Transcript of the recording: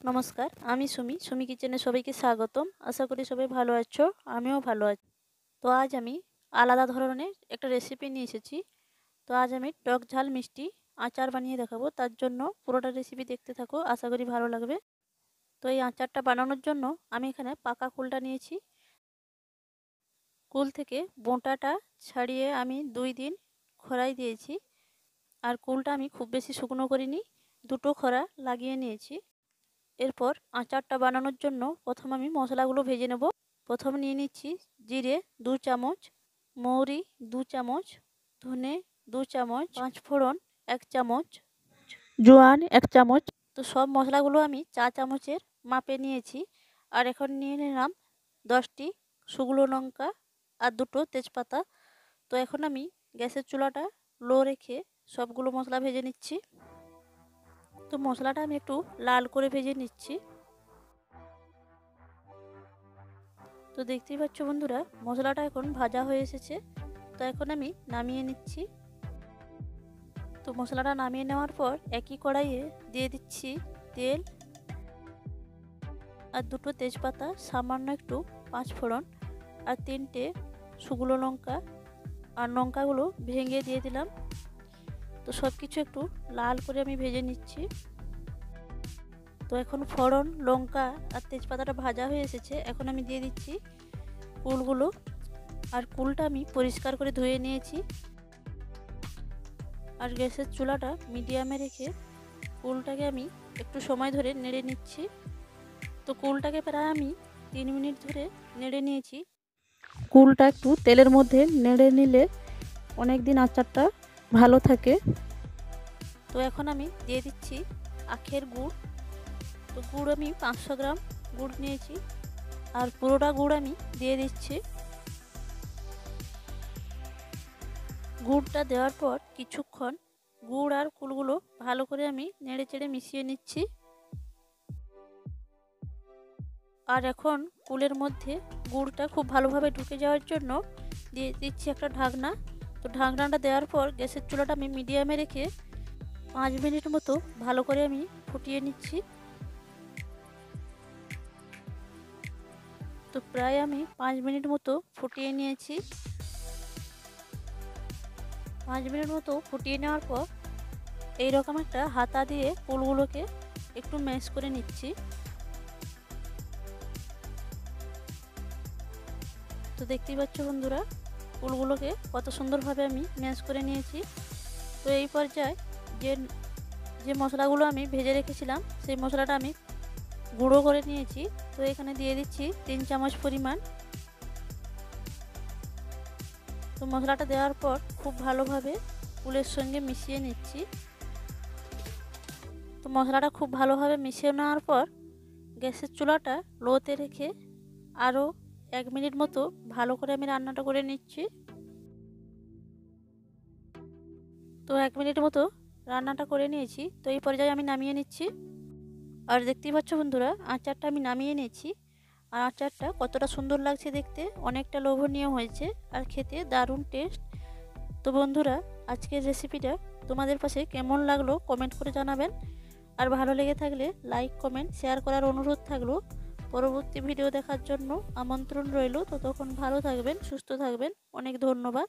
নমস্কার, আমি সুমি কিচেনে সবাইকে স্বাগতম। আশা করি সবাই ভালো আছো, আমিও ভালো আছি। তো আজ আমি আলাদা ধরনের একটা রেসিপি নিয়ে এসেছি। তো আজ আমি টক ঝাল মিষ্টি আচার বানিয়ে দেখাবো। তার জন্য পুরোটা রেসিপি দেখতে থাকো, আশা করি ভালো লাগবে। তো এই আচারটা বানানোর জন্য আমি এখানে পাকা কুলটা নিয়েছি। কুল থেকে বোঁটাটা ছাড়িয়ে আমি 2 দিন খরায় দিয়েছি। আর কুলটা আমি খুব বেশি শুকনো করিনি, 2টো খরা লাগিয়ে নিয়েছি। এরপর আচারটা বানানোর জন্য প্রথম আমি মশলাগুলো ভেজে নেব। প্রথম নিয়ে নিচ্ছি জিরে 2 চামচ, মৌরি 2 চামচ, ধনে 2 চামচ, 5 ফোড়ন 1 চামচ, জোয়ান 1 চামচ। তো সব মশলাগুলো আমি 4 চামচের মাপে নিয়েছি। আর এখন নিয়ে নিলাম 10টি শুকনো লঙ্কা আর 2টো তেজপাতা। তো এখন আমি গ্যাসের চুলাটা লো রেখে সবগুলো মশলা ভেজে নিচ্ছি। তো মশলাটা আমি একটু লাল করে ভেজে নিচ্ছি। তো দেখতেই পাচ্ছ বন্ধুরা, মশলাটা এখন ভাজা হয়ে এসেছে। তো এখন আমি নামিয়ে নিচ্ছি। তো মশলাটা নামিয়ে নেওয়ার পর একই কড়াইয়ে দিয়ে দিচ্ছি তেল আর 2টো তেজপাতা, সামান্য একটু 5 ফোড়ন আর 3টে শুকনো লঙ্কা, আর লঙ্কাগুলো ভেঙে দিয়ে দিলাম। তো সব কিছু একটু লাল করে আমি ভেজে নিচ্ছি। তো এখন ফোড়ন, লঙ্কা আর তেজপাতাটা ভাজা হয়ে এসেছে। এখন আমি দিয়ে দিচ্ছি কুলগুলো। আর কুলটা আমি পরিষ্কার করে ধুয়ে নিয়েছি। আর গ্যাসের চুলাটা মিডিয়ামে রেখে কুলটাকে আমি একটু সময় ধরে নেড়ে নিচ্ছি। তো কুলটাকে প্রায় আমি 3 মিনিট ধরে নেড়ে নিয়েছি। কুলটা একটু তেলের মধ্যে নেড়ে নিলে অনেক দিন আচারটা ভালো থাকে। তো এখন আমি দিয়ে দিচ্ছি আখের গুড়। তো গুড় আমি 500 গ্রাম গুড় নিয়েছি, আর পুরোটা গুড় আমি দিয়ে দিচ্ছি। গুড়টা দেওয়ার পর কিছুক্ষণ গুড় আর কুলগুলো ভালো করে আমি নেড়ে চেড়ে মিশিয়ে নিচ্ছি। আর এখন কুলের মধ্যে গুড়টা খুব ভালোভাবে ঢুকে যাওয়ার জন্য দিয়ে দিচ্ছি একটা ঢাকনা। তো ঢাকনাটা দেওয়ার পর গ্যাসের চুলাটা আমি মিডিয়ামে রেখে 5 মিনিট মতো ভালো করে আমি ফুটিয়ে নিচ্ছি। তো প্রায় আমি 5 মিনিট মতো ফুটিয়ে নিয়েছি। 5 মিনিট মতো ফুটিয়ে নেওয়ার পর এইরকম একটা হাতা দিয়ে কুলগুলোকে একটু ম্যাশ করে নিচ্ছি। তো দেখতেই পাচ্ছ বন্ধুরা, কুলগুলোকে কত সুন্দরভাবে আমি ম্যাশ করে নিয়েছি। তো এই পর্যায়ে যে মশলাগুলো আমি ভেজে রেখেছিলাম সেই মশলাটা আমি গুঁড়ো করে নিয়েছি। তো এখানে দিয়ে দিচ্ছি 3 চামচ পরিমাণ। তো মশলাটা দেওয়ার পর খুব ভালোভাবে কুলের সঙ্গে মিশিয়ে নিচ্ছি। তো মশলাটা খুব ভালোভাবে মিশিয়ে নেওয়ার পর গ্যাসের চুলাটা লোতে রেখে আরও 1 মিনিট মতো ভালো করে আমি রান্নাটা করে নিচ্ছি। তো 1 মিনিট মতো রান্নাটা করে নিয়েছি। তো এই পর্যায়ে আমি নামিয়ে নিচ্ছি। আর দেখতেই পাচ্ছ বন্ধুরা, আচারটা আমি নামিয়ে নিয়েছি। আর আচারটা কতটা সুন্দর লাগছে দেখতে, অনেকটা লোভনীয় হয়েছে আর খেতে দারুণ টেস্ট। তো বন্ধুরা, আজকের রেসিপিটা তোমাদের পাশে কেমন লাগলো কমেন্ট করে জানাবেন। আর ভালো লেগে থাকলে লাইক, কমেন্ট, শেয়ার করার অনুরোধ থাকলো। পরবর্তী ভিডিও দেখার জন্য আমন্ত্রণ রইল। ততক্ষণ ভালো থাকবেন, সুস্থ থাকবেন। অনেক ধন্যবাদ।